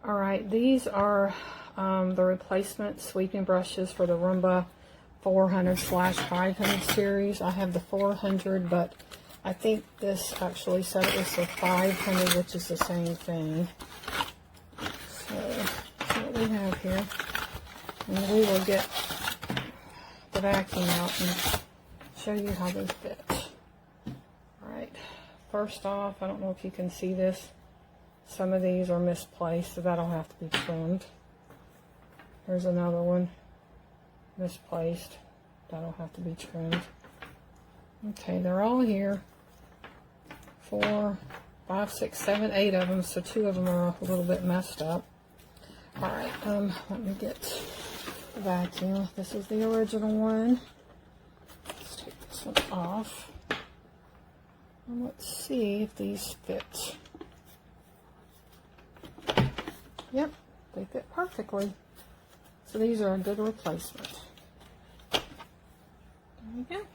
Alright, these are the replacement sweeping brushes for the Roomba 400/500 series. I have the 400, but I think this actually said it was the 500, which is the same thing. So, what we have here, and we will get the vacuum out and show you how they fit. Alright, first off, I don't know if you can see this. Some of these are misplaced, so that'll have to be trimmed. There's another one misplaced. That'll have to be trimmed. Okay, they're all here. 4, 5, 6, 7, 8 of them, so 2 of them are a little bit messed up. Alright, let me get the vacuum. This is the original one. Let's take this one off. And let's see if these fit. Yep, they fit perfectly. So these are a good replacement. There we go.